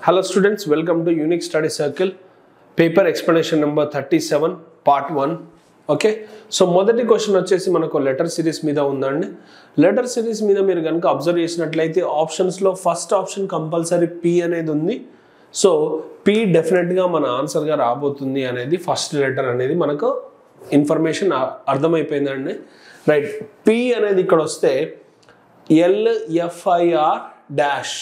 Hello students, welcome to Unique Study Circle, paper explanation number 37, part 1. Okay, so మొదటి question వచ్చేసి మనకు letter series మీద ఉందండి. Letter series మీద మీరు గనుక అబ్జర్వ్ చేసినట్లయితే ఆప్షన్స్ లో ఫస్ట్ ఆప్షన్ కంపల్సరీ పి అనేది ఉంది. సో పి డెఫినెట్ గా మన ఆన్సర్ గా రాబోతుంది అనేది ఫస్ట్ లెటర్ అనేది మనకు ఇన్ఫర్మేషన్ అర్థమైపోయిందండి. రైట్, పి అనేది ఇక్కడ వస్తే LFIR డాష్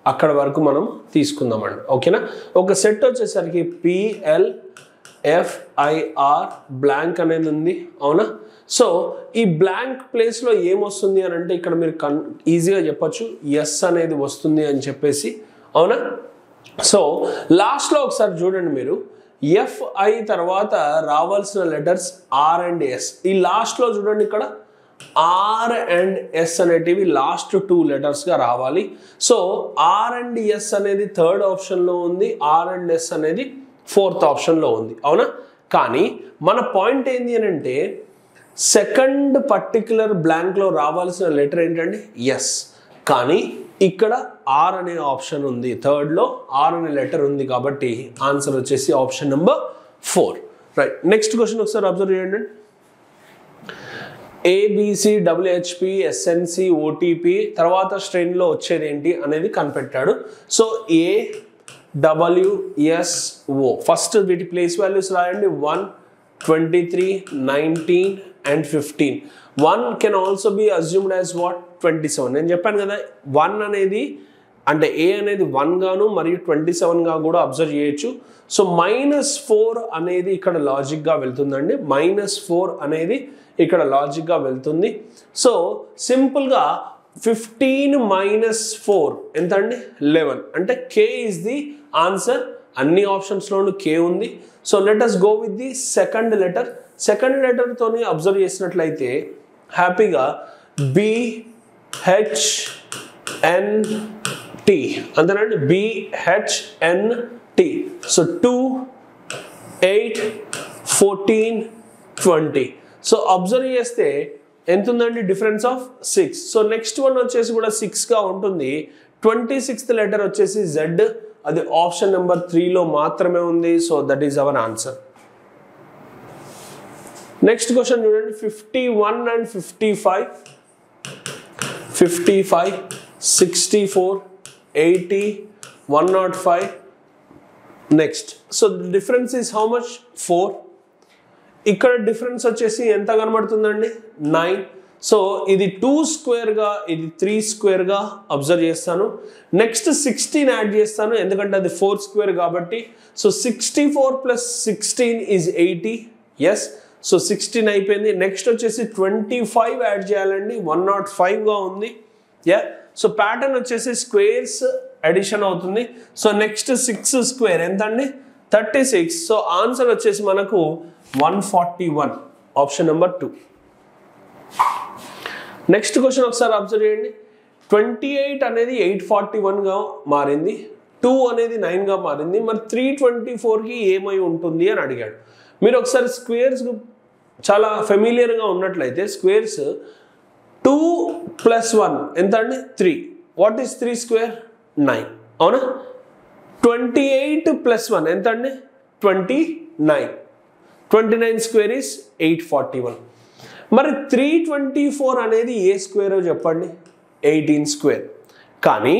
అక్కడ వరకు మనం తీసుకుందామండి. ఓకేనా, ఒక సెట్ వచ్చేసరికి PLFIR బ్లాంక్ అనేది ఉంది. అవునా, సో ఈ బ్లాంక్ ప్లేస్లో ఏమొస్తుంది అని అంటే ఇక్కడ మీరు ఈజీగా చెప్పచ్చు ఎస్ అనేది వస్తుంది అని చెప్పేసి. అవునా, సో లాస్ట్లో ఒకసారి చూడండి మీరు, FI తర్వాత రావాల్సిన లెటర్స్ R అండ్ S. ఈ లాస్ట్లో చూడండి ఇక్కడ R అండ్ S అనేటివి లాస్ట్ 2 లెటర్స్గా రావాలి. సో R అండ్ S అనేది థర్డ్ ఆప్షన్లో ఉంది, R అండ్ S అనేది ఫోర్త్ ఆప్షన్లో ఉంది. అవునా, కానీ మన పాయింట్ ఏంటి అని అంటే సెకండ్ పర్టిక్యులర్ బ్లాంక్లో రావాల్సిన లెటర్ ఏంటంటే ఎస్, కానీ ఇక్కడ R అనే ఆప్షన్ ఉంది, థర్డ్లో R అనే లెటర్ ఉంది, కాబట్టి ఆన్సర్ వచ్చేసి option number 4. Right, next question ఒకసారి అబ్జర్వ్ చేయండి. ABCWHP SNC OTP తర్వాత స్ట్రెయిన్లో వచ్చేది ఏంటి అనేది కనిపెట్టాడు. సో AWSO ఫస్ట్ వీటి ప్లేస్ వాల్యూస్ రాయండి. 1, 23, 19 and 15. 1 can also be assumed as what 27. నేను చెప్పాను కదా, 1 అనేది అంటే A అనేది 1 గాను మరియు 27గా కూడా అబ్జర్వ్ చేయొచ్చు. సో -4 అనేది ఇక్కడ లాజిక్గా వెళ్తుందండి. -4 అనేది ఇక్కడ లాజిక్గా వెళ్తుంది. సో సింపుల్గా 15 - 4 ఎంత అండి? 11. అంటే K ఈజ్ ది ఆన్సర్. అన్ని ఆప్షన్స్లోనూ K ఉంది. So let us go with the second letter. Second లెటర్తోని అబ్జర్వ్ చేసినట్లయితే హ్యాపీగా BHNT అంతేనండి, BHNT. సో 2, 8, 14, 20. సో అబ్జర్వ్ చేస్తే ఎంత ఉందండి? Difference of 6. So next one వచ్చేసి కూడా 6గా ఉంటుంది. 26th లెటర్ వచ్చేసి Z, అది ఆప్షన్ నెంబర్ 3లో మాత్రమే ఉంది. So that is our answer. Next question చూడండి, 51 and 55, 55, 64, 80, 105. Next, so difference is how much? 4. ఇక్కడ డిఫరెన్స్ వచ్చేసి ఎంత కనబడుతుందండి? 9. సో ఇది 2 స్క్వేర్గా, ఇది 3 స్క్వేర్గా అబ్జర్వ్ చేస్తాను. నెక్స్ట్ 16 యాడ్ చేస్తాను, ఎందుకంటే అది 4 స్క్వేర్ కాబట్టి. So 64 + 16 is 80. ఎస్, సో 16 అయిపోయింది. నెక్స్ట్ వచ్చేసి 25 యాడ్ చేయాలండి, 105గా ఉంది. యా, సో ప్యాటర్న్ వచ్చేసి స్క్వేర్స్ అడిషన్ అవుతుంది. సో నెక్స్ట్ 6 స్క్వేర్ ఎంత అండి? 36. సో ఆన్సర్ వచ్చేసి మనకు 141, ఆప్షన్ నెంబర్ 2. నెక్స్ట్ క్వశ్చన్ ఒకసారి అబ్జర్వ్ చేయండి. 28 అనేది 841గా మారింది, 2 అనేది 9గా మారింది. మరి 324కి ఏమై ఉంటుంది అని అడిగాడు. మీరు ఒకసారి స్క్వేర్స్ చాలా ఫెమిలియర్గా ఉన్నట్లయితే స్క్వేర్స్ 2 + 1 ఎంత అండి? 3. What is 3 square? 9. అవునా, 28 + 1 ఎంత అండి? 29. 29 స్క్వేర్ ఈస్ 841. మరి 324 అనేది ఏ స్క్వేరో చెప్పండి? 18 స్క్వేర్. కానీ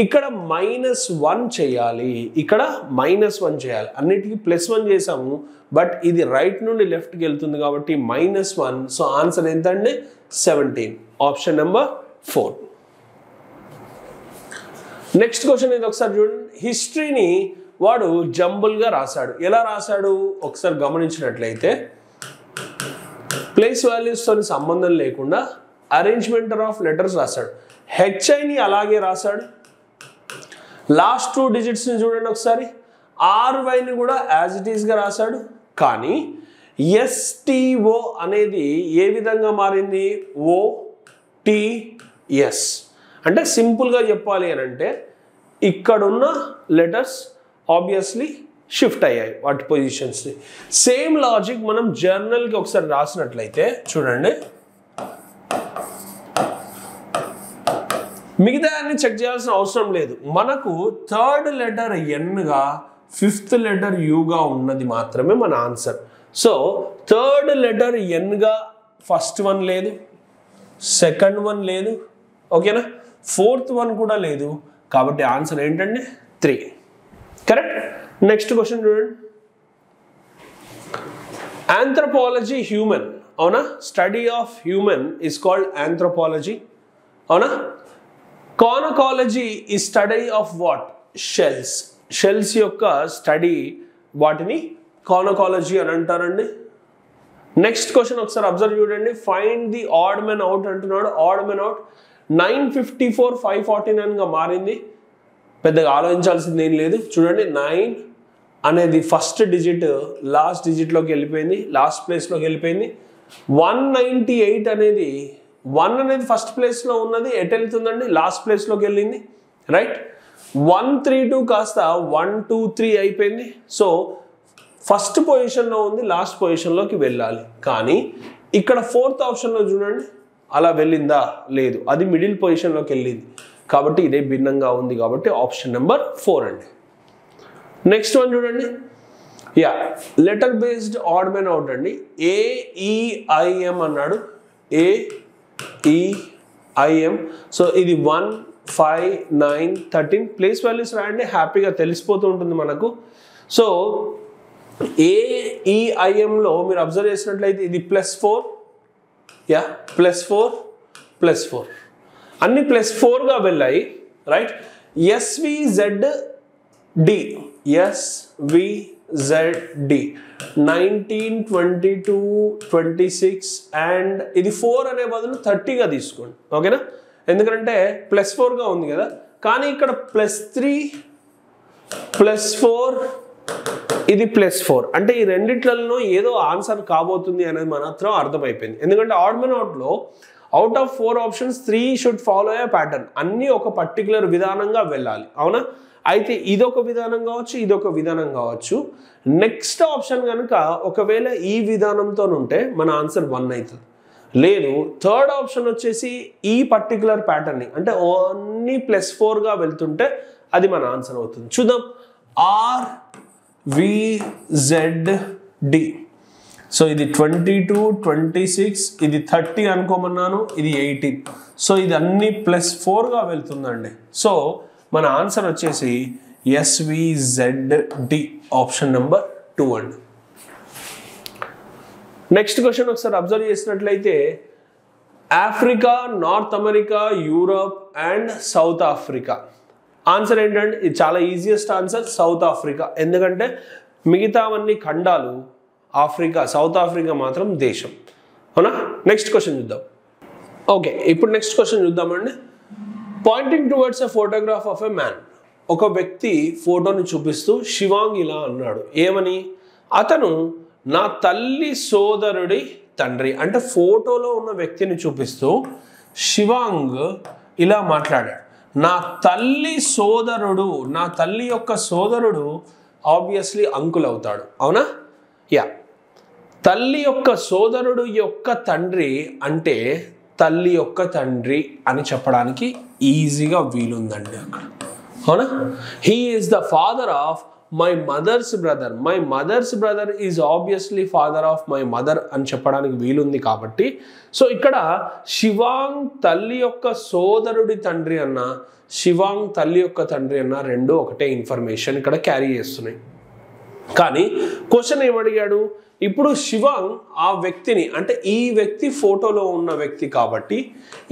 ఇక్కడ -1 చేయాలి, ఇక్కడ -1 చేయాలి. అన్నిటికీ +1 చేసాము, బట్ ఇది రైట్ నుండి లెఫ్ట్కి వెళ్తుంది కాబట్టి -1. సో ఆన్సర్ ఎంత అండి? 17, ఆప్షన్ నెంబర్ 4. నెక్స్ట్ క్వశ్చన్ ఇది ఒకసారి చూడండి. హిస్టరీని వాడు జంబుల్గా రాశాడు. ఎలా రాశాడు ఒకసారి గమనించినట్లయితే ప్లేస్ వాల్యూస్తో సంబంధం లేకుండా అరేంజ్మెంట్ ఆఫ్ లెటర్స్ రాశాడు. HIని అలాగే రాశాడు. లాస్ట్ 2 డిజిట్స్ని చూడండి ఒకసారి. RYని కూడా యాజ్ ఇట్ ఈస్గా రాశాడు. కానీ STO అనేది ఏ విధంగా మారింది? OTS. అంటే సింపుల్గా చెప్పాలి అని అంటే ఇక్కడున్న లెటర్స్ ఆబ్వియస్లీ షిఫ్ట్ అయ్యాయి వాటి పొజిషన్స్ని. సేమ్ లాజిక్ మనం జర్నల్కి ఒకసారి రాసినట్లయితే చూడండి, మిగతా అన్ని చెక్ చేయాల్సిన అవసరం లేదు. మనకు థర్డ్ లెటర్ ఎన్గా ఫిఫ్త్ లెటర్ యూగా ఉన్నది మాత్రమే మన ఆన్సర్. సో థర్డ్ లెటర్ ఎన్గా ఫస్ట్ వన్ లేదు, సెకండ్ వన్ లేదు, ఓకేనా, ఫోర్త్ వన్ కూడా లేదు. కాబట్టి ఆన్సర్ ఏంటండి 3. కరెక్ట్. నెక్స్ట్ క్వశ్చన్ చూడండి. ఆంథ్రోపాలజీ హ్యూమన్, అవునా, study of human is called anthropology, అవునా. కానకాలజీ ఈ study of what? Shells. Shells యొక్క స్టడీ, వాటిని కానకాలజీ అని అంటారండి. నెక్స్ట్ క్వశ్చన్ ఒకసారి అబ్జర్వ్ చూడండి. Find the add men out అంటున్నాడు. ఆడ్ మెన్ అవుట్ 954 549గా మారింది. పెద్దగా ఆలోచించాల్సింది ఏం లేదు. చూడండి, 9 అనేది ఫస్ట్ డిజిట్ లాస్ట్ డిజిట్లోకి వెళ్ళిపోయింది, లాస్ట్ ప్లేస్లోకి వెళ్ళిపోయింది. 198 అనేది 1 అనేది ఫస్ట్ ప్లేస్లో ఉన్నది, ఎటు వెళ్తుందండి? లాస్ట్ ప్లేస్లోకి వెళ్ళింది, రైట్. 132 కాస్త 123 అయిపోయింది. సో ఫస్ట్ పొజిషన్లో ఉంది, లాస్ట్ పొజిషన్లోకి వెళ్ళాలి. కానీ ఇక్కడ ఫోర్త్ ఆప్షన్లో చూడండి, అలా వెళ్ళిందా? లేదు, అది మిడిల్ పొజిషన్లోకి వెళ్ళింది. కాబట్టి ఇదే భిన్నంగా ఉంది. కాబట్టి ఆప్షన్ నెంబర్ 4 అండి. నెక్స్ట్ వన్ చూడండి. Yeah, letter based odd men out అండి. AEIM అన్నాడు. AEIM. సో ఇది 1 5 9 13 ప్లేస్ వాల్యూస్ రాయండి, హ్యాపీగా తెలిసిపోతూ ఉంటుంది మనకు. సో AEIMలో మీరు అబ్జర్వ్ చేసినట్లయితే ఇది +4, యా, +4 అన్ని +4గా వెళ్ళాయి, రైట్. SVZD 19 22 26 అండ్ ఇది 4 అనే బదులు 30గా తీసుకోండి, ఓకేనా. ఎందుకంటే +4గా ఉంది కదా. కానీ ఇక్కడ +3 +4 ఇది +4 అంటే ఈ రెండిట్లలో ఏదో ఆన్సర్ కాబోతుంది అనేది మాత్రం అర్థమైపోయింది. ఎందుకంటే ఆడ్ మెన్ అవుట్లో out of 4 options 3 should follow a pattern. అన్నీ ఒక పర్టికులర్ విధానంగా వెళ్ళాలి, అవునా. అయితే ఇదొక విధానం కావచ్చు, ఇదొక విధానం కావచ్చు. నెక్స్ట్ ఆప్షన్ కనుక ఒకవేళ ఈ విధానంతో ఉంటే మన ఆన్సర్ 1 అవుతుంది. లేదు, థర్డ్ ఆప్షన్ వచ్చేసి ఈ పర్టికులర్ ప్యాటర్న్ని అంటే ఓన్లీ +4గా వెళ్తుంటే అది మన ఆన్సర్ అవుతుంది. చూద్దాం. RVZD. సో ఇది 22 26 ఇది 30 అనుకోమన్నాను, ఇది 18. సో ఇది అన్ని +4గా వెళ్తుందండి. సో మన ఆన్సర్ వచ్చేసి SVZD ఆప్షన్ నెంబర్ 2 అండి. నెక్స్ట్ క్వశ్చన్ ఒకసారి అబ్జర్వ్ చేసినట్లయితే Africa, north America, Europe and south Africa. Answer ఏంటంటే ఇది చాలా ఈజియెస్ట్ ఆన్సర్, సౌత్ ఆఫ్రికా. ఎందుకంటే మిగతావన్నీ ఖండాలు, ఆఫ్రికా, సౌత్ ఆఫ్రికా మాత్రం దేశం, అవునా. నెక్స్ట్ క్వశ్చన్ చూద్దాం. ఓకే, ఇప్పుడు నెక్స్ట్ క్వశ్చన్ చూద్దామండి. Poynting towards a photograph of a man. ఒక వ్యక్తి ఫోటోని చూపిస్తూ శివాంగ్ ఇలా అన్నాడు. ఏమని? అతను నా తల్లి సోదరుడి తండ్రి. అంటే ఫోటోలో ఉన్న వ్యక్తిని చూపిస్తూ శివాంగ్ ఇలా మాట్లాడాడు. నా తల్లి సోదరుడు, నా తల్లి యొక్క సోదరుడు ఆబ్వియస్లీ అంకుల్ అవుతాడు, అవునా. యా, తల్లి యొక్క సోదరుడు యొక్క తండ్రి అంటే తల్లి యొక్క తండ్రి అని చెప్పడానికి ఈజీగా వీలుందండి అక్కడ, అవునా. He is the father of my mother's brother. My mother's brother is obviously father of my mother అని చెప్పడానికి వీలుంది. కాబట్టి సో ఇక్కడ శివాంగ్ తల్లి యొక్క సోదరుడి తండ్రి అన్న, శివాంగ్ తల్లి యొక్క తండ్రి అన్న రెండు ఒకటే ఇన్ఫర్మేషన్ ఇక్కడ క్యారీ చేస్తున్నాయి. కానీ క్వశ్చన్ ఏమడిగాడు? ఇప్పుడు శివాంగ్ ఆ వ్యక్తిని, అంటే ఈ వ్యక్తి ఫోటోలో ఉన్న వ్యక్తి కాబట్టి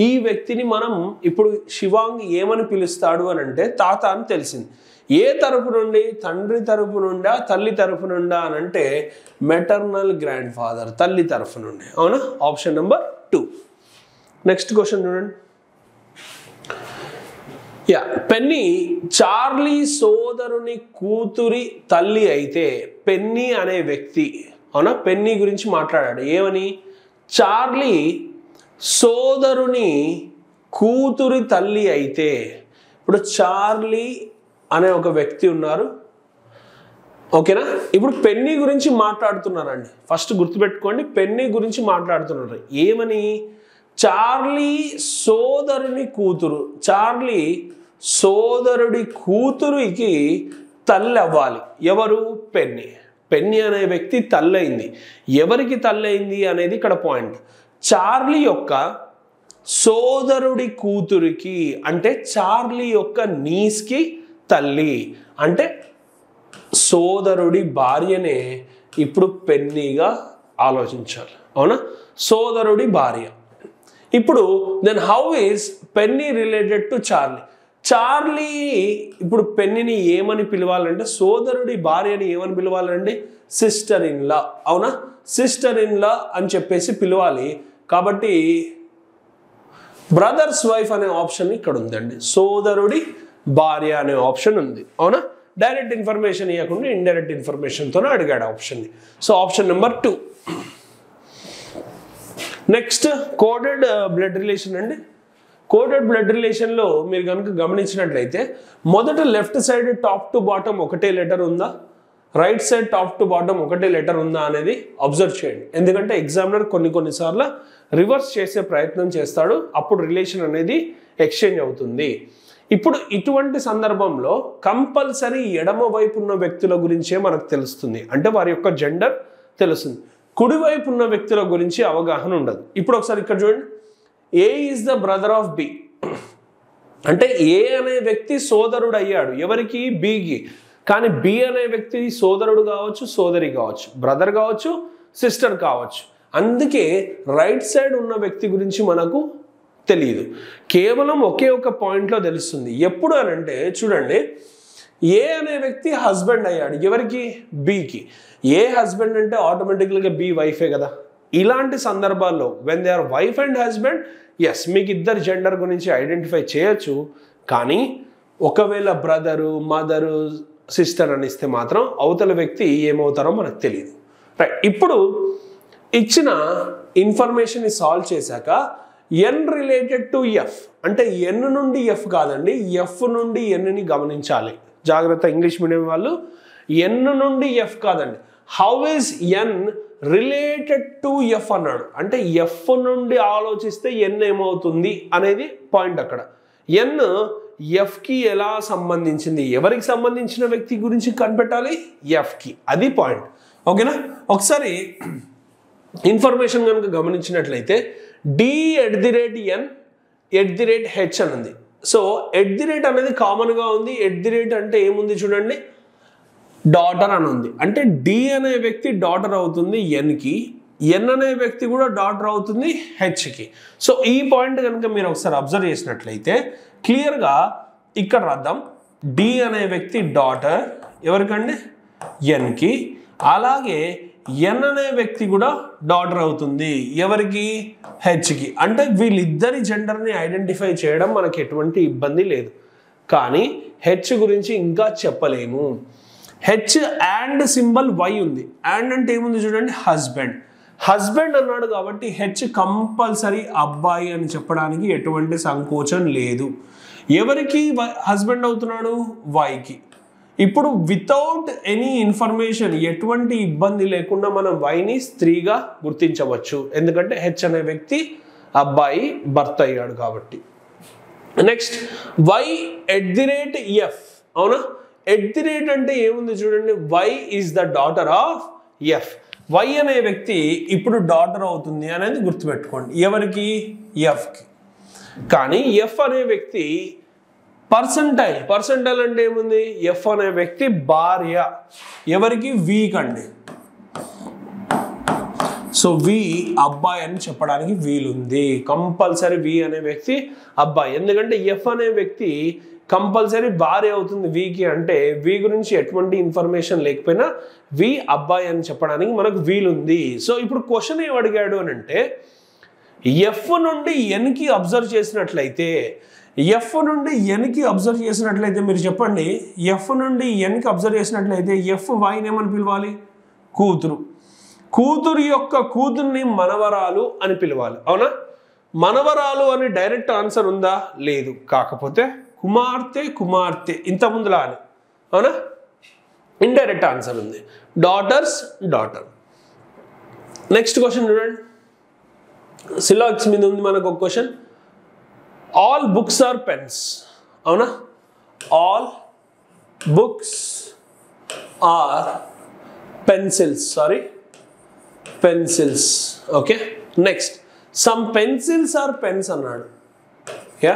ఈ వ్యక్తిని మనం ఇప్పుడు శివాంగ్ ఏమని పిలుస్తాడు అని అంటే తాత అని తెలిసింది. ఏ తరపు నుండి? తండ్రి తరపు నుండా తల్లి తరపు నుండా అని అంటే మెటర్నల్ గ్రాండ్ ఫాదర్, తల్లి తరపు నుండి, అవునా. Option number 2. నెక్స్ట్ క్వశ్చన్ చూడండి. యా, పెన్నీ చార్లీ సోదరుని కూతురి తల్లి అయితే పెన్నీ అనే వ్యక్తి, అవునా, పెన్నీ గురించి మాట్లాడాడు. ఏమని? చార్లీ సోదరుని కూతురి తల్లి అయితే. ఇప్పుడు చార్లీ అనే ఒక వ్యక్తి ఉన్నారు, ఓకేనా. ఇప్పుడు పెన్నీ గురించి మాట్లాడుతున్నారండి. ఫస్ట్ గుర్తుపెట్టుకోండి, పెన్నీ గురించి మాట్లాడుతున్నారు. ఏమని? చార్లీ సోదరుని కూతురు, చార్లీ సోదరుడి కూతురికి తల్లి అవ్వాలి. ఎవరు? పెన్నీ. పెన్నీ అనే వ్యక్తి తల్లి అయింది. ఎవరికి తల్లి అయింది అనేది ఇక్కడ పాయింట్. చార్లీ యొక్క సోదరుడి కూతురికి అంటే చార్లీ యొక్క నీస్కి తల్లి అంటే సోదరుడి భార్యనే ఇప్పుడు పెన్నీగా ఆలోచించాలి. అవునా? సోదరుడి భార్య. ఇప్పుడు then how is Penny related to Charlie? Charlie ఇప్పుడు పెన్నీని ఏమని పిలవాలంటే, సోదరుడి భార్యని ఏమని పిలవాలండి? Sister in law. అవునా? సిస్టర్ ఇన్ లా అని చెప్పేసి పిలవాలి. కాబట్టి బ్రదర్స్ వైఫ్ అనే ఆప్షన్ ఇక్కడ ఉందండి. సోదరుడి భార్య అనే ఆప్షన్ ఉంది. అవునా? డైరెక్ట్ ఇన్ఫర్మేషన్ ఇవ్వకుండా ఇండైరెక్ట్ ఇన్ఫర్మేషన్తోనే అడిగాడు ఆప్షన్ని. So option number 2. Next coded blood relation అండి. కోడెడ్ బ్లడ్ రిలేషన్లో మీరు కనుక గమనించినట్లయితే మొదట left side top to bottom ఒకటే లెటర్ ఉందా, right side top to bottom ఒకటే లెటర్ ఉందా అనేది అబ్జర్వ్ చేయండి. ఎందుకంటే ఎగ్జామినర్ కొన్నిసార్లు రివర్స్ చేసే ప్రయత్నం చేస్తాడు, అప్పుడు రిలేషన్ అనేది ఎక్స్చేంజ్ అవుతుంది. ఇప్పుడు ఇటువంటి సందర్భంలో కంపల్సరీ ఎడమ వైపు ఉన్న వ్యక్తుల గురించే మనకు తెలుస్తుంది, అంటే వారి యొక్క జెండర్ తెలుస్తుంది. కుడివైపు ఉన్న వ్యక్తుల గురించి అవగాహన ఉండదు. ఇప్పుడు ఒకసారి ఇక్కడ చూడండి, A is the brother of B అంటే ఏ అనే వ్యక్తి సోదరుడు అయ్యాడు ఎవరికి? బికి. కానీ బి అనే వ్యక్తి సోదరుడు కావచ్చు, సోదరి కావచ్చు, బ్రదర్ కావచ్చు, సిస్టర్ కావచ్చు. అందుకే రైట్ సైడ్ ఉన్న వ్యక్తి గురించి మనకు తెలియదు, కేవలం ఒకే ఒక పాయింట్లో తెలుస్తుంది. ఎప్పుడు అని అంటే చూడండి, ఏ అనే వ్యక్తి హస్బెండ్ అయ్యాడు ఎవరికి? బికి. ఏ హస్బెండ్ అంటే ఆటోమేటిక్గా బి వైఫే కదా. ఇలాంటి సందర్భాల్లో when they are wife and husband, yes మీకు ఇద్దరు జెండర్ గురించి ఐడెంటిఫై చేయొచ్చు. కానీ ఒకవేళ బ్రదరు, మదరు, సిస్టర్ అని ఇస్తే మాత్రం అవతల వ్యక్తి ఏమవుతారో మనకు తెలియదు. రైట్. ఇప్పుడు ఇచ్చిన ఇన్ఫర్మేషన్ని సాల్వ్ చేశాక ఎన్ రిలేటెడ్ టు ఎఫ్ అంటే ఎన్ నుండి ఎఫ్ కాదండి, ఎఫ్ నుండి ఎన్ని గమనించాలి. జాగ్రత్త ఇంగ్లీష్ మీడియం వాళ్ళు, ఎన్ నుండి ఎఫ్ కాదండి. How is N related to F అన్నాడు, అంటే ఎఫ్ నుండి ఆలోచిస్తే ఎన్ ఏమవుతుంది అనేది పాయింట్ అక్కడ. ఎన్ ఎఫ్కి ఎలా సంబంధించింది, ఎవరికి సంబంధించిన వ్యక్తి గురించి కనిపెట్టాలి? ఎఫ్కి. అది పాయింట్. ఓకేనా? ఒకసారి ఇన్ఫర్మేషన్ కనుక గమనించినట్లయితే d@n@h అని ఉంది. సో @ అనేది కామన్గా ఉంది. @ అంటే ఏముంది చూడండి, డాటర్ అని ఉంది. అంటే డి అనే వ్యక్తి డాటర్ అవుతుంది ఎన్కి, ఎన్ అనే వ్యక్తి కూడా డాటర్ అవుతుంది హెచ్కి. సో ఈ పాయింట్ కనుక మీరు ఒకసారి అబ్జర్వ్ చేసినట్లయితే క్లియర్గా ఇక్కడ రాద్దాం. డి అనే వ్యక్తి డాటర్ ఎవరికండి? ఎన్కి. అలాగే ఎన్ అనే వ్యక్తి కూడా డాటర్ అవుతుంది ఎవరికి? హెచ్కి. అంటే వీళ్ళిద్దరి జెండర్ని ఐడెంటిఫై చేయడం మనకి ఎటువంటి ఇబ్బంది లేదు. కానీ హెచ్ గురించి ఇంకా చెప్పలేము. హెచ్ అండ్ సింబల్ వై ఉంది. అండ్ అంటే ఏముంది చూడండి, హస్బెండ్. హస్బెండ్ అన్నాడు కాబట్టి హెచ్ కంపల్సరీ అబ్బాయి అని చెప్పడానికి ఎటువంటి సంకోచం లేదు. ఎవరికి హస్బెండ్ అవుతున్నాడు? వైకి. ఇప్పుడు వితౌట్ ఎనీ ఇన్ఫర్మేషన్, ఎటువంటి ఇబ్బంది లేకుండా మనం వైని స్త్రీగా గుర్తించవచ్చు, ఎందుకంటే హెచ్ అనే వ్యక్తి అబ్బాయి భర్త అయ్యాడు కాబట్టి. Next y@f. అవునా? @ అంటే ఏముంది చూడండి, Y is the daughter of F. Y అనే వ్యక్తి ఇప్పుడు డాటర్ అవుతుంది అనేది గుర్తుపెట్టుకోండి ఎవరికి? ఎఫ్కి. కానీ ఎఫ్ అనే వ్యక్తి పర్సంటైల్ అంటే ఏముంది? ఎఫ్ అనే వ్యక్తి భార్య ఎవరికి? వీకండి. సో వి అబ్బాయి అని చెప్పడానికి వీలుంది. కంపల్సరీ వి అనే వ్యక్తి అబ్బాయి, ఎందుకంటే ఎఫ్ అనే వ్యక్తి కంపల్సరీ భార్య అవుతుంది వీకి. అంటే వి గురించి ఎటువంటి ఇన్ఫర్మేషన్ లేకపోయినా వి అబ్బాయి అని చెప్పడానికి మనకు వీలుంది. సో ఇప్పుడు క్వశ్చన్ ఏం అడిగాడు అని అంటే, ఎఫ్ నుండి ఎన్కి అబ్జర్వ్ చేసినట్లయితే, ఎఫ్ నుండి ఎన్కి అబ్జర్వ్ చేసినట్లయితే మీరు చెప్పండి, ఎఫ్ నుండి ఎన్కి అబ్జర్వ్ చేసినట్లయితే ఎఫ్ వైని ఏమని పిలవాలి? కూతురు. కూతురు యొక్క కూతుర్ని మనవరాలు అని పిలవాలి. అవునా? మనవరాలు అని డైరెక్ట్ ఆన్సర్ ఉందా? లేదు. కాకపోతే కుమార్తె ఇంతకుముందులా అని. అవునా? ఇండైరెక్ట్ ఆన్సర్ ఉంది. డాటర్. నెక్స్ట్ క్వశ్చన్ చూడండి. సిలాక్స్ మీద ఉంది మనకు ఒక question. All books are pens. అవునా? All books are pencils. Sorry, pencils. Okay, next some pencils are pens అన్నాడు. యా,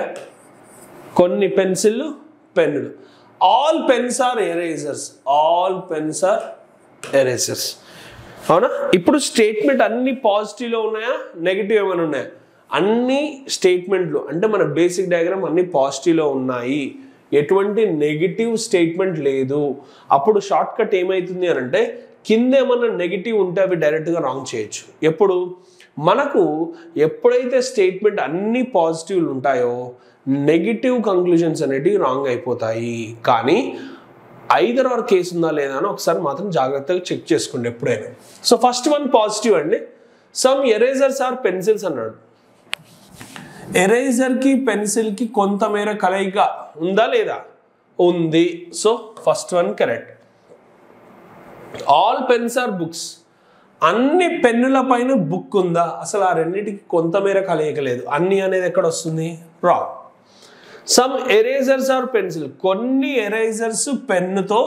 కొన్ని పెన్సిళ్ళు పెన్నులు. All pens are erasers. All pens are erasers. అవునా? ఇప్పుడు స్టేట్మెంట్ అన్ని పాజిటివ్లో ఉన్నాయా, నెగిటివ్ ఏమైనా ఉన్నాయా? అన్ని స్టేట్మెంట్లు అంటే మన బేసిక్ డయాగ్రామ్ అన్ని పాజిటివ్లో ఉన్నాయి, ఎటువంటి నెగిటివ్ స్టేట్మెంట్ లేదు. అప్పుడు షార్ట్ కట్ ఏమవుతుంది అని అంటే కింద ఏమన్నా నెగిటివ్ ఉంటే అవి డైరెక్ట్గా రాంగ్ చేయొచ్చు. ఎప్పుడు మనకు ఎప్పుడైతే స్టేట్మెంట్ అన్ని పాజిటివ్లు ఉంటాయో నెగిటివ్ కంక్లూజన్స్ అనేటివి రాంగ్ అయిపోతాయి. కానీ ఐదర్ ఆర్ కేసు ఉందా లేదా అని ఒకసారి మాత్రం జాగ్రత్తగా చెక్ చేసుకోండి ఎప్పుడైనా. సో ఫస్ట్ వన్ పాజిటివ్ అండి. సమ్ ఎరేజర్స్ ఆర్ పెన్సిల్స్ అన్నాడు. ఎరేజర్కి పెన్సిల్కి కొంతమేర కలయిక ఉందా లేదా? ఉంది. So first one correct. All pens are books. అన్ని పెన్నుల పైన బుక్ ఉందా? అసలు ఆ రెండింటికి కొంతమేర కలయిక లేదు. అన్ని అనేది ఎక్కడ వస్తుంది? Wrong. Some erasers are pencil. కొన్ని ఎరేజర్స్ పెన్నుతో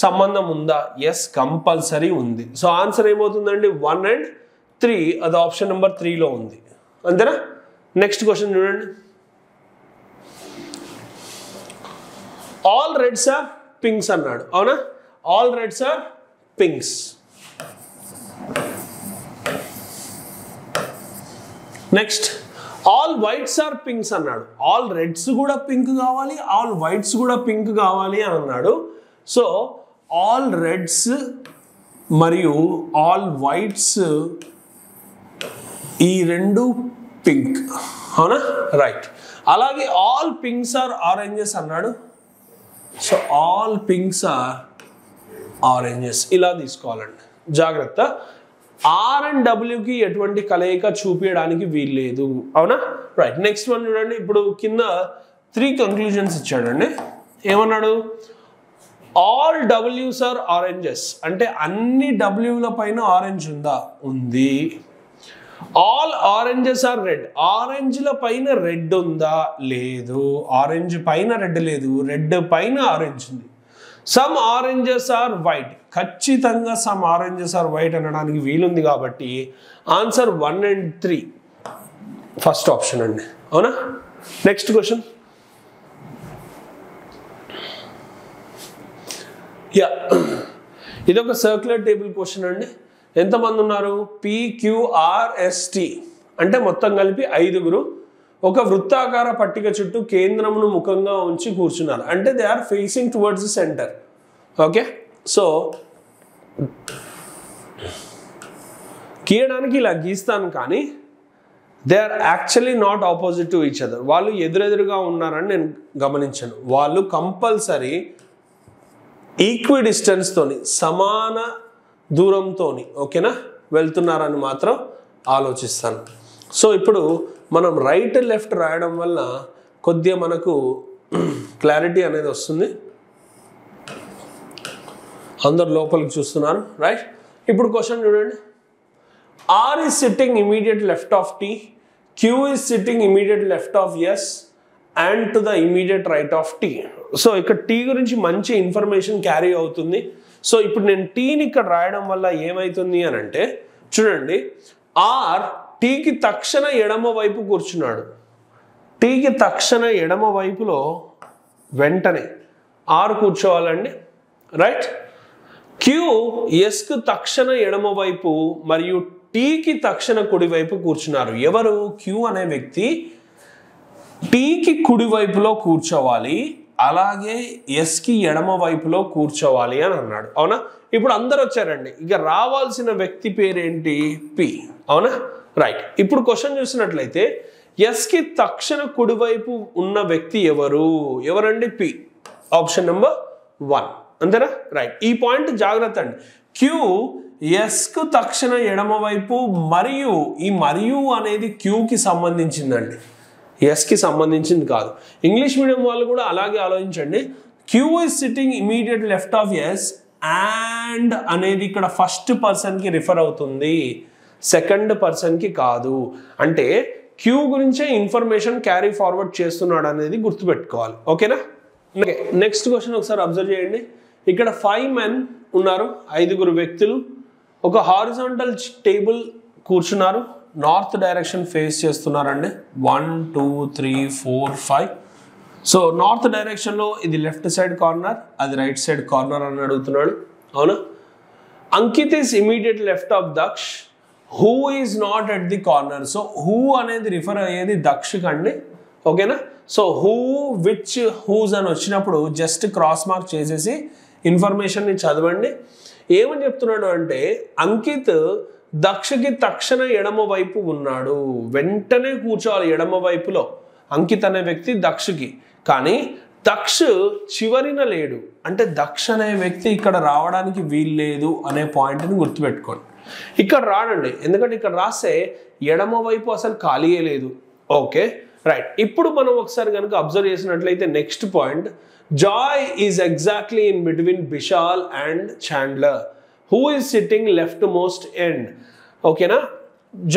సంబంధం ఉందా? ఎస్, కంపల్సరీ ఉంది. సో ఆన్సర్ ఏమవుతుందండి? 1 and 3. అది ఆప్షన్ నెంబర్ 3లో ఉంది. అంతేనా? నెక్స్ట్ క్వశ్చన్ చూడండి. ఆల్ రెడ్స్ ఆర్ పింక్స్ అన్నాడు. అవునా? All reds are pinks. Next all whites are pinks అన్నాడు. ఆల్ రెడ్స్ కూడా పింక్ కావాలి, ఆల్ వైట్స్ కూడా పింక్ కావాలి అని అన్నాడు. సో ఆల్ రెడ్స్ మరియు ఆల్ వైట్స్ ఈ రెండు పింక్. అవునా? రైట్. అలాగే ఆల్ పింక్స్ ఆర్ ఆరెంజెస్ అన్నాడు. So all pinks are oranges. ఇలా తీసుకోవాలండి, జాగ్రత్త. ఆర్ అండ్ డబ్ల్యూకి ఎటువంటి కలయిక చూపించడానికి వీల్లేదు. అవునా? రైట్. నెక్స్ట్ వన్ చూడండి. ఇప్పుడు కింద 3 కంక్లూజన్స్ ఇచ్చాడండి. ఏమన్నాడు? ఆల్ డబ్ల్యూస్ ఆర్ ఆరెంజెస్ అంటే అన్ని డబ్ల్యూల పైన ఆరెంజ్ ఉందా? ఉంది. All oranges are red. ఆరెంజ్ల పైన రెడ్ ఉందా? లేదు. ఆరెంజ్ పైన రెడ్ లేదు, రెడ్ పైన ఆరెంజ్ ఉంది. Some oranges are white. ఖచ్చితంగా సమ్ ఆరెంజెస్ ఆర్ వైట్ అనడానికి వీలుంది కాబట్టి ఆన్సర్ 1 and 3 ఫస్ట్ ఆప్షన్ అండి. అవునా? Next question. యా, ఇదొక సర్క్యులర్ టేబుల్ క్వశ్చన్ అండి. ఎంతమంది ఉన్నారు? PQRST అంటే మొత్తం కలిపి 5గురు ఒక వృత్తాకార పట్టిక చుట్టూ కేంద్రమును ముఖంగా ఉంచి కూర్చున్నారు. అంటే they are facing towards the centre. Okay, so గీయడానికి ఇలా గీస్తాను కానీ they are actually not opposite to each other. వాళ్ళు ఎదురెదురుగా ఉన్నారని నేను గమనించాను. వాళ్ళు కంపల్సరీ ఈక్వి డిస్టెన్స్తోని, సమాన దూరంతోని ఓకేనా వెళ్తున్నారని మాత్రం ఆలోచిస్తాను. సో ఇప్పుడు మనం రైట్ లెఫ్ట్ రాయడం వల్ల కొద్దిగా మనకు క్లారిటీ అనేది వస్తుంది. అందరు లోపలికి చూస్తున్నారు, రైట్? ఇప్పుడు క్వశ్చన్ చూడండి. R is sitting immediate left of T, Q is sitting immediate left of S and to the immediate right of T. So ఇక్కడ T గురించి మంచి ఇన్ఫర్మేషన్ క్యారీ అవుతుంది. సో ఇప్పుడు నేను Tని ఇక్కడ రాయడం వల్ల ఏమవుతుంది అని అంటే చూడండి, R Tకి తక్షణ ఎడమ వైపు కూర్చున్నాడు. Tకి తక్షణ ఎడమ వైపులో వెంటనే R కూర్చోవాలండి, రైట్? Q Sకు తక్షణ ఎడమ వైపు మరియు Tకి తక్షణ కుడివైపు కూర్చున్నారు. ఎవరు? Q అనే వ్యక్తి Tకి కుడివైపులో కూర్చోవాలి, అలాగే Sకి ఎడమ వైపులో కూర్చోవాలి అని అన్నాడు. అవునా? ఇప్పుడు అందరు వచ్చారండి. ఇక రావాల్సిన వ్యక్తి పేరేంటి? P. అవునా? రైట్. ఇప్పుడు క్వశ్చన్ చూసినట్లయితే Sకి తక్షణ కుడివైపు ఉన్న వ్యక్తి ఎవరు? ఎవరండి? P. Option number 1. అంతేనా? రైట్. ఈ పాయింట్ జాగ్రత్త అండి. Q Sకు తక్షణ ఎడమ వైపు మరియు ఈ మరియు అనేది Qకి సంబంధించిందండి, Sకి సంబంధించింది కాదు. ఇంగ్లీష్ మీడియం వాళ్ళు కూడా అలాగే ఆలోచించండి. Q is sitting immediate left of S and అనేది ఇక్కడ ఫస్ట్ పర్సన్కి రిఫర్ అవుతుంది. సెకండ్ పర్సన్కి కాదు. అంటే క్యూ గురించే ఇన్ఫర్మేషన్ క్యారీ ఫార్వర్డ్ చేస్తున్నాడు అనేది గుర్తుపెట్టుకోవాలి. ఓకేనా? నెక్స్ట్ క్వశ్చన్ ఒకసారి అబ్జర్వ్ చేయండి. ఇక్కడ 5 men ఉన్నారు, 5 వ్యక్తులు ఒక హారిజాంటల్ టేబుల్ కూర్చున్నారు, నార్త్ డైరెక్షన్ ఫేస్ చేస్తున్నారండి. 1 2 3 4 5. సో నార్త్ డైరెక్షన్లో ఇది లెఫ్ట్ సైడ్ కార్నర్, అది రైట్ సైడ్ కార్నర్ అని అడుగుతున్నాడు. అవునా? Ankit is immediate left of Daksh, who is not at the corner. So who అనేది రిఫర్ అయ్యేది దక్షకి అండి. ఓకేనా? సో హూ, విచ్, హూజ్ అని వచ్చినప్పుడు జస్ట్ క్రాస్ మార్క్ చేసేసి ఇన్ఫర్మేషన్ని చదవండి. ఏమని చెప్తున్నాడు అంటే అంకిత్ దక్షకి తక్షణ ఎడమ వైపు ఉన్నాడు. వెంటనే కూర్చోవాలి ఎడమ వైపులో అంకిత్ అనే వ్యక్తి దక్షకి. కానీ దక్ష చివరిన లేడు, అంటే దక్ష అనే వ్యక్తి ఇక్కడ రావడానికి వీల్లేదు అనే పాయింట్ని గుర్తుపెట్టుకోండి. ఇక్కడ రాడండి, ఎందుకంటే ఇక్కడ రాస్తే ఎడమ వైపు అసలు ఖాళీయే లేదు. Okay, right. ఇప్పుడు మనం ఒకసారి కనుక అబ్జర్వ్ చేసినట్లయితే next point, Joy is exactly in between Bishal and Chandler, who is sitting leftmost end. ఓకేనా?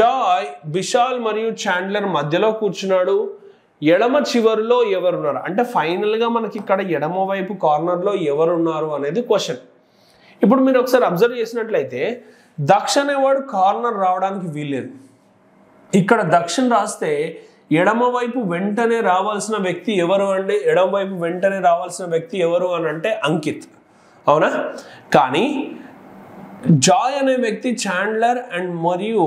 జాయ్ బిశాల్ మరియు చాండ్లర్ మధ్యలో కూర్చున్నాడు. ఎడమ చివరిలో ఎవరున్నారు అంటే ఫైనల్గా మనకి ఇక్కడ ఎడమ వైపు కార్నర్లో ఎవరున్నారు అనేది క్వశ్చన్. ఇప్పుడు మీరు ఒకసారి అబ్జర్వ్ చేసినట్లయితే దక్ష అనేవాడు కార్నర్ రావడానికి వీల్లేదు. ఇక్కడ దక్షిణ రాస్తే ఎడమ వైపు వెంటనే రావాల్సిన వ్యక్తి ఎవరు అంటే ఎడమ వైపు వెంటనే రావాల్సిన వ్యక్తి ఎవరు అని అంటే అంకిత్. అవునా? కానీ జాయ్ అనే వ్యక్తి చాండ్లర్ అండ్ మరియు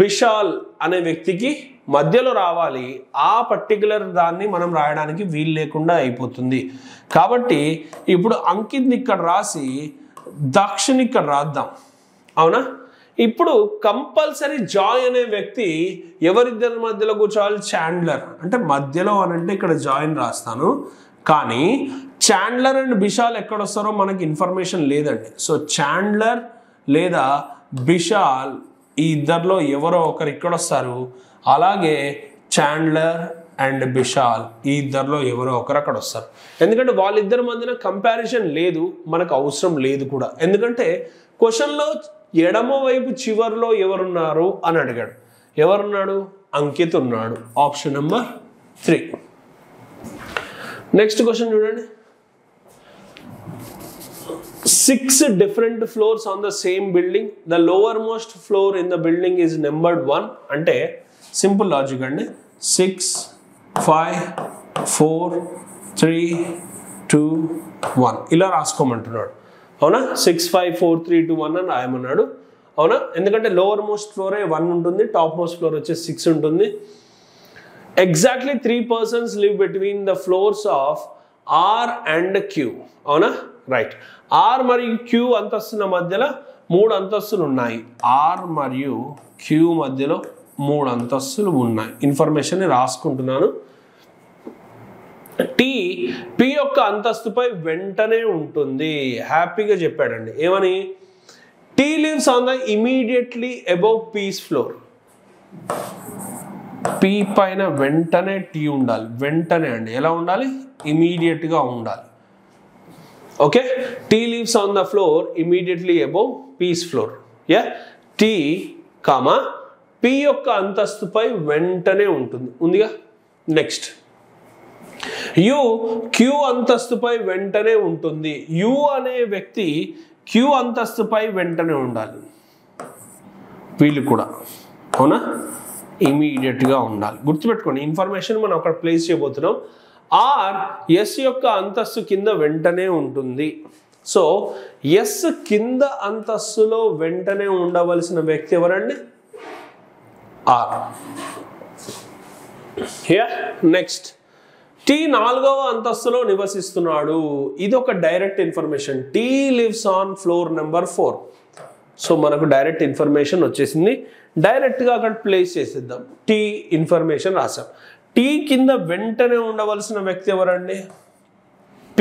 బిశాల్ అనే వ్యక్తికి మధ్యలో రావాలి. ఆ పర్టికులర్ దాన్ని మనం రాయడానికి వీలు లేకుండా అయిపోతుంది. కాబట్టి ఇప్పుడు అంకిత్ని ఇక్కడ రాసి దక్షిణ ఇక్కడ రాద్దాం. అవునా? ఇప్పుడు కంపల్సరీ జాయ్ అనే వ్యక్తి ఎవరిద్దరి మధ్యలో కూర్చోవాలి? చాండ్లర్. అంటే మధ్యలో అని అంటే ఇక్కడ జాయిన్ రాస్తాను, కానీ చాండ్లర్ అండ్ బిశాల్ ఎక్కడొస్తారో మనకి ఇన్ఫర్మేషన్ లేదండి. సో చాండ్లర్ లేదా బిశాల్ ఈ ఇద్దరిలో ఎవరో ఒకరు ఇక్కడ వస్తారు, అలాగే చాండ్లర్ అండ్ బిశాల్ ఈ ఇద్దరిలో ఎవరో ఒకరు అక్కడ వస్తారు. ఎందుకంటే వాళ్ళిద్దరి మధ్యన కంపారిజన్ లేదు, మనకు అవసరం లేదు కూడా. ఎందుకంటే క్వశ్చన్లో ఎడమ వైపు చివరిలో ఎవరున్నారు అని అడిగాడు. ఎవరున్నాడు? అంకిత్ ఉన్నాడు. Option number 3. నెక్స్ట్ క్వశ్చన్ చూడండి. 6 different floors on the same building. The lowermost floor in the building is numbered 1. అంటే సింపుల్ లాజిక్ అండి. 6 5 4 3 2 1 ఇలా రాసుకోమంటున్నాడు. అవునా? 6 5 4 3 2 1 అని రాయమన్నాడు. అవునా? ఎందుకంటే లోవర్ మోస్ట్ ఫ్లోరే 1 ఉంటుంది, టాప్ మోస్ట్ ఫ్లోర్ వచ్చేసి 6 ఉంటుంది. Exactly 3 persons live between the floors of R and Q. అవునా? రైట్. R మరియు Q అంతస్తుల మధ్యలో 3 అంతస్తులు ఉన్నాయి. R మరియు Q మధ్యలో 3 అంతస్తులు ఉన్నాయి. ఇన్ఫర్మేషన్ రాసుకుంటున్నాను. P యొక్క అంతస్తుపై వెంటనే ఉంటుంది. హ్యాపీగా చెప్పాడండి. ఏమని? T lives on the immediately above P's floor. P పైన వెంటనే T ఉండాలి. వెంటనే అండి. ఎలా ఉండాలి? ఇమీడియట్గా ఉండాలి. Okay, T lives on the floor immediately above P's floor. Yeah, T, P యొక్క అంతస్తుపై వెంటనే ఉంటుంది. ఉందిగా? నెక్స్ట్ U Q అంతస్తుపై వెంటనే ఉంటుంది. U అనే వ్యక్తి Q అంతస్తుపై వెంటనే ఉండాలి. వీళ్ళు కూడా అవునా? ఇమీడియట్గా ఉండాలి. గుర్తుపెట్టుకోండి, ఇన్ఫర్మేషన్ మనం అక్కడ ప్లేస్ చేయబోతున్నాం. R S యొక్క అంతస్తు కింద వెంటనే ఉంటుంది. సో S కింద అంతస్తులో వెంటనే ఉండవలసిన వ్యక్తి ఎవరండి? R. నెక్స్ట్ T 4వ అంతస్తులో నివసిస్తున్నాడు. ఇది ఒక direct information. T lives on floor number 4. So మనకు డైరెక్ట్ ఇన్ఫర్మేషన్ వచ్చేసింది. డైరెక్ట్గా అక్కడ ప్లేస్ చేసేద్దాం. T ఇన్ఫర్మేషన్ రాసాం. T కింద వెంటనే ఉండవలసిన వ్యక్తి ఎవరండి? P.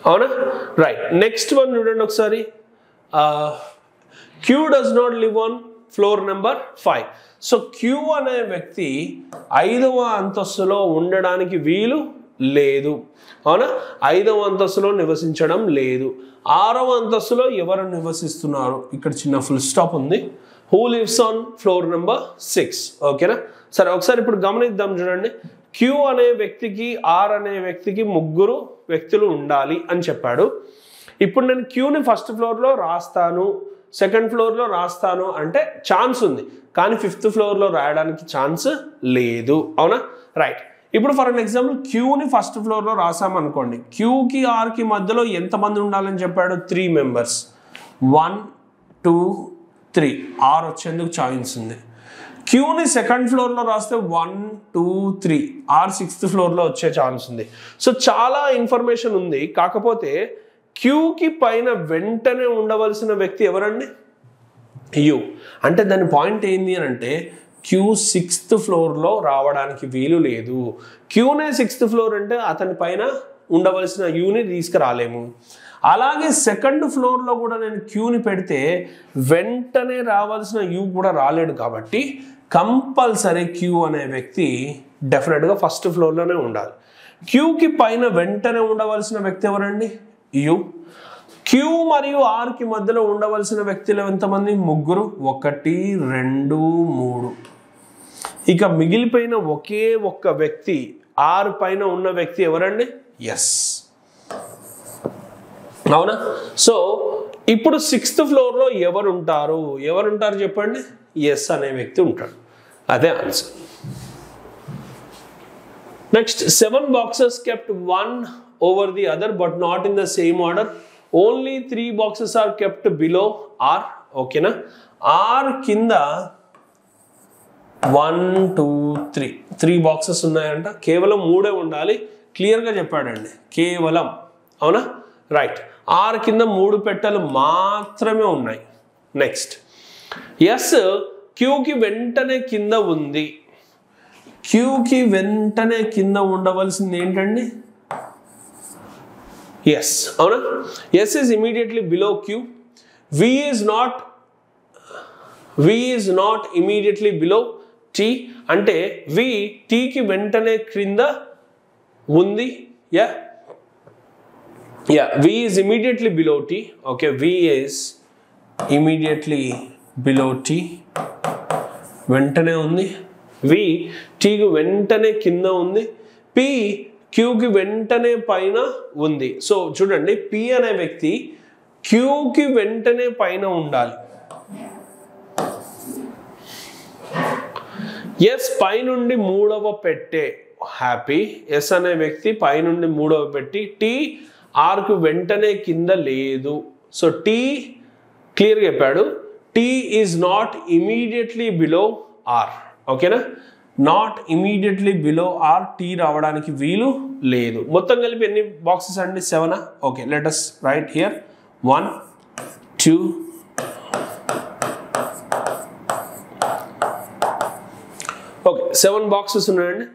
అవునా? రైట్. నెక్స్ట్ వన్ చూడండి ఒకసారి. Q does not live on floor number 5. So Q అనే వ్యక్తి 5వ అంతస్తులో ఉండడానికి వీలు లేదు. అవునా? 5వ అంతస్తులో నివసించడం లేదు. 6వ అంతస్తులో ఎవరు నివసిస్తున్నారు? ఇక్కడ చిన్న ఫుల్ స్టాప్ ఉంది. Who lives on floor number 6. ఓకేనా? సరే, ఒకసారి ఇప్పుడు గమనిద్దాం. చూడండి, క్యూ అనే వ్యక్తికి ఆర్ అనే వ్యక్తికి ముగ్గురు వ్యక్తులు ఉండాలి అని చెప్పాడు. ఇప్పుడు నేను క్యూని ఫస్ట్ ఫ్లోర్లో రాస్తాను, సెకండ్ ఫ్లోర్లో రాస్తాను అంటే ఛాన్స్ ఉంది, కానీ ఫిఫ్త్ ఫ్లోర్లో రాయడానికి ఛాన్స్ లేదు. అవునా? రైట్. ఇప్పుడు ఫర్ అన్ ఎగ్జాంపుల్ క్యూని ఫస్ట్ ఫ్లోర్లో రాసామనుకోండి, క్యూకి ఆర్కి మధ్యలో ఎంతమంది ఉండాలని చెప్పాడు? 3 మెంబర్స్. 1 2 3 ఆర్ వచ్చేందుకు ఛాన్స్ ఉంది. క్యూని సెకండ్ ఫ్లోర్లో రాస్తే 1 2 3 ఆర్ 6th ఫ్లోర్లో వచ్చే ఛాన్స్ ఉంది. సో చాలా ఇన్ఫర్మేషన్ ఉంది. కాకపోతే క్యూకి పైన వెంటనే ఉండవలసిన వ్యక్తి ఎవరండి? యు. అంటే దాని పాయింట్ ఏంటి అని అంటే క్యూ 6th ఫ్లోర్లో రావడానికి వీలు లేదు. క్యూనే 6th ఫ్లోర్ అంటే అతని పైన ఉండవలసిన యూని తీసుకురాలేము. అలాగే సెకండ్ ఫ్లోర్లో కూడా నేను క్యూని పెడితే వెంటనే రావాల్సిన యూ కూడా రాలేడు. కాబట్టి కంపల్సరీ క్యూ అనే వ్యక్తి డెఫినెట్గా ఫస్ట్ ఫ్లోర్లోనే ఉండాలి. క్యూకి పైన వెంటనే ఉండవలసిన వ్యక్తి ఎవరండి? యు. క్యూ మరియు ఆర్కి మధ్యలో ఉండవలసిన వ్యక్తులు ఎంతమంది? ముగ్గురు. 1 2 3. ఇక మిగిలిపోయిన ఒకే ఒక్క వ్యక్తి ఆర్ పైన ఉన్న వ్యక్తి ఎవరండి? ఎస్. అవునా? సో ఇప్పుడు 6th ఫ్లోర్లో ఎవరుంటారు చెప్పండి? ఎస్ అనే వ్యక్తి ఉంటాడు. అదే answer. Next, 7 boxes kept one over the other but not in the same order. Only 3 boxes are kept below R. ఓకేనా? ఆర్ కింద 1 2 3 బాక్సెస్ ఉన్నాయంట. కేవలం 3 ఉండాలి. క్లియర్గా చెప్పాడండి, కేవలం. అవునా? రైట్. ఆర్ కింద 3 పెట్టెలు మాత్రమే ఉన్నాయి. నెక్స్ట్, ఎస్ క్యూకి వెంటనే కింద ఉంది. క్యూకి వెంటనే కింద ఉండవలసింది ఏంటండి? ఎస్. అవునా? S is immediately below Q. V is not immediately below T. అంటే వి టీకి వెంటనే క్రింద ఉంది. V is immediately below T. Okay, V is immediately below T. వెంటనే ఉంది. V Tకి వెంటనే కింద ఉంది. P Qకి వెంటనే పైన ఉంది. సో చూడండి, P అనే వ్యక్తి Qకి వెంటనే పైన ఉండాలి. ఎస్ పైనుండి 3వ పెట్టే హ్యాపీ. ఎస్ అనే వ్యక్తి పైనుండి 3వ పెట్టి టీ ఆర్కు వెంటనే కింద లేదు. సో టీ క్లియర్గా చెప్పాడు, T is not immediately below R. ఓకేనా? Not immediately below R, T రావడానికి వీలు లేదు. మొత్తం కలిపి ఎన్ని బాక్సెస్ అండి? 7. Okay, let us right here 1 2 okay 7 boxes ఉన్నాయండి.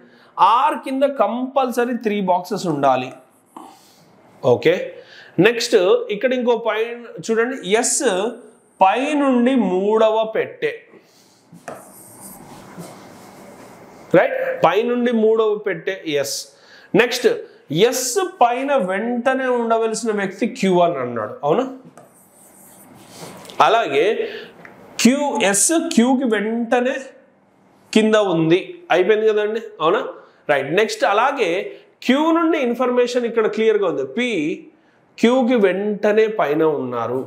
ఆర్ కింద కంపల్సరీ 3 బాక్సెస్ ఉండాలి. ఓకే, నెక్స్ట్ ఇక్కడ ఇంకో పైన చూడండి, ఎస్ పై నుండి 3వ పెట్టె. రైట్, పై నుండి 3వ పెట్టె ఎస్. నెక్స్ట్, ఎస్ పైన వెంటనే ఉండవలసిన వ్యక్తి క్యూ అని అన్నాడు. అవునా? అలాగే ఎస్ క్యూకి వెంటనే కింద ఉంది. అయిపోయింది కదండి. అవునా? రైట్. నెక్స్ట్, అలాగే క్యూ నుండి ఇన్ఫర్మేషన్ ఇక్కడ క్లియర్గా ఉంది. పి క్యూకి వెంటనే పైన ఉన్నారు.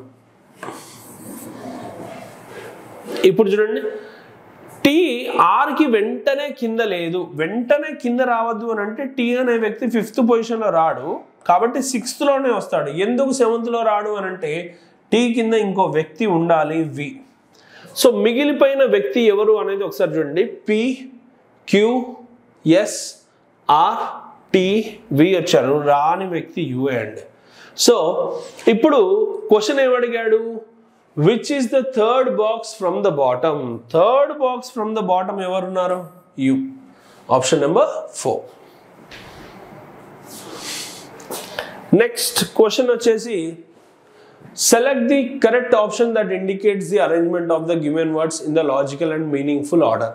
ఇప్పుడు చూడండి, టీ ఆర్కి వెంటనే కింద లేదు. వెంటనే కింద రావద్దు అని అంటే టీ అనే వ్యక్తి 5th పొజిషన్లో రాడు, కాబట్టి 6thలోనే వస్తాడు. ఎందుకు 7thలో రాడు అని అంటే టీ కింద ఇంకో వ్యక్తి ఉండాలి, వి. సో మిగిలిపోయిన వ్యక్తి ఎవరు అనేది ఒకసారి చూడండి. P Q S R T V వచ్చారు. రాని వ్యక్తి యుఏ అండి. సో ఇప్పుడు క్వశ్చన్ ఏమడిగాడు? Which is the third box from the bottom? Third box from the bottom ఎవరున్నారు? U. Option number 4. Next question వచ్చేసి, select the correct option that indicates the arrangement of the given words in the logical and meaningful order.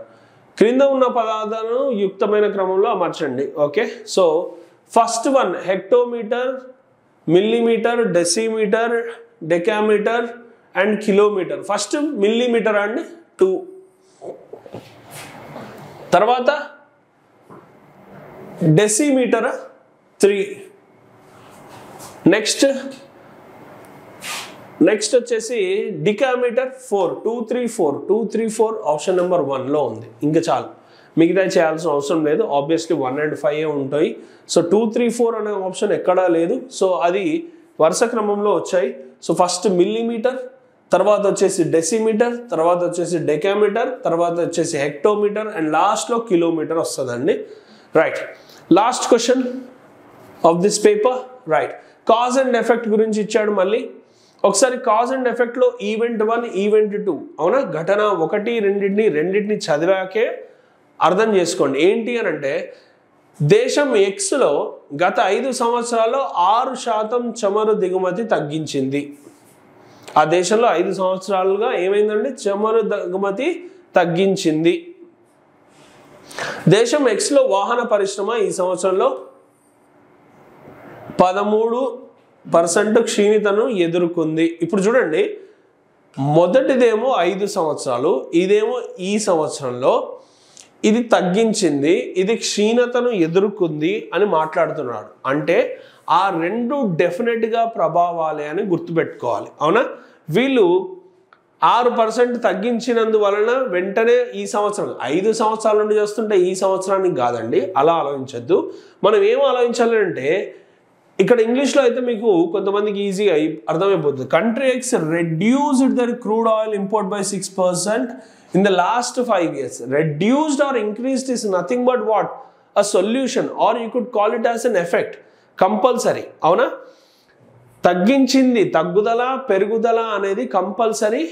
క్రింద ఉన్న పదాలను యుక్తమైన క్రమంలో అమర్చండి. Okay, so first one hectometre, millimetre, decimetre, decametre and kilometre. First millimetre అండి. 2. తర్వాత decimetre 3. Next వచ్చేసి డికామీటర్ 4. 2, 3, 4. 2, 3, 4 option number 1లో ఉంది. ఇంకా చాలు, మిగతా చేయాల్సిన అవసరం లేదు. ఆబ్వియస్లీ 1 and 5 ఉంటాయి. సో 2, 3, 4 అనే ఆప్షన్ ఎక్కడా లేదు. సో అది వరుస క్రమంలో వచ్చాయి. సో ఫస్ట్ మిల్లీమీటర్, తర్వాత వచ్చేసి డెసిమీటర్, తర్వాత వచ్చేసి డెకామీటర్, తర్వాత వచ్చేసి హెక్టోమీటర్ అండ్ లాస్ట్లో కిలోమీటర్ వస్తుందండి. Right, last question of this paper. Right, cause and effect గురించి ఇచ్చాడు. మళ్ళీ ఒకసారి కాజ్ అండ్ ఎఫెక్ట్లో ఈవెంట్ 1, ఈవెంట్ 2, అవునా, ఘటన 1, రెండింటిని చదివాకే అర్థం చేసుకోండి. ఏంటి అని అంటే దేశం ఎక్స్లో గత 5 సంవత్సరాల్లో 6% చమురు దిగుమతి తగ్గించింది. ఆ దేశంలో 5 సంవత్సరాలుగా ఏమైందండి, చమురు దిగుమతి తగ్గించింది. దేశం ఎక్స్లో వాహన పరిశ్రమ ఈ సంవత్సరంలో 13% క్షీణతను ఎదుర్కొంది. ఇప్పుడు చూడండి, మొదటిదేమో 5 సంవత్సరాలు, ఇదేమో ఈ సంవత్సరంలో ఇది తగ్గించింది, ఇది క్షీణతను ఎదుర్కొంది అని మాట్లాడుతున్నాడు. అంటే ఆ రెండు డెఫినెట్గా ప్రభావాలే అని గుర్తుపెట్టుకోవాలి. అవునా, వీళ్ళు 6% తగ్గించినందువలన వెంటనే ఈ సంవత్సరం 5 సంవత్సరాల నుండి చేస్తుంటే ఈ సంవత్సరానికి కాదండి, అలా ఆలోచించద్దు. మనం ఏం ఆలోచించాలి అంటే ఇక్కడ ఇంగ్లీష్లో అయితే మీకు కొంతమందికి ఈజీగా అర్థమైపోతుంది. Country X reduced their crude oil import by 6% in the last 5 years. Reduced or increased is nothing but what? A solution, or you could call it as an effect. Compulsory. అవునా, తగ్గించింది, తగ్గుదల పెరుగుదల అనేది కంపల్సరీ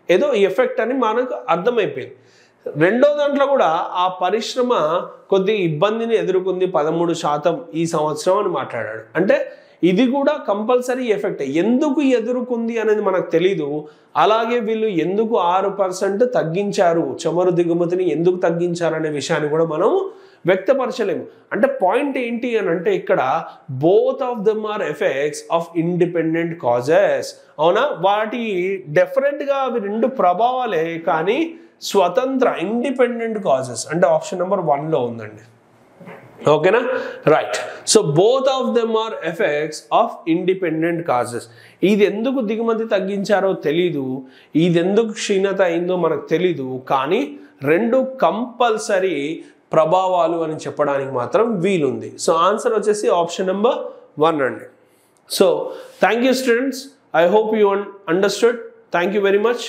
ఏదో effect అని మనకు అర్థమైపోయింది. రెండో దాంట్లో కూడా ఆ పరిశ్రమ కొద్ది ఇబ్బందిని ఎదుర్కొంది 13% ఈ సంవత్సరం అని మాట్లాడాడు. అంటే ఇది కూడా కంపల్సరీ ఎఫెక్ట్. ఎందుకు ఎదుర్కొంది అనేది మనకు తెలీదు. అలాగే వీళ్ళు ఎందుకు 6% తగ్గించారు, చమురు దిగుమతిని ఎందుకు తగ్గించారు అనే విషయాన్ని కూడా మనం వ్యక్తపరచలేము. అంటే పాయింట్ ఏంటి అని అంటే ఇక్కడ both of them are effects of independent causes. అవునా, వాటి డెఫినెట్గా అవి రెండు ప్రభావాలే, కానీ స్వతంత్ర ఇండిపెండెంట్ కాజెస్. అంటే ఆప్షన్ నెంబర్ 1లో ఉందండి. ఓకేనా, right. So both of them are effects of independent causes. ఇది ఎందుకు దిగుమతి తగ్గించారో తెలీదు, ఇది ఎందుకు క్షీణత అయిందో మనకు తెలీదు, కానీ రెండు కంపల్సరీ ప్రభావాలు అని చెప్పడానికి మాత్రం వీలుంది. సో ఆన్సర్ వచ్చేసి ఆప్షన్ నెంబర్ 1 అండి. So thank you students, I hope you understood. Thank you very much.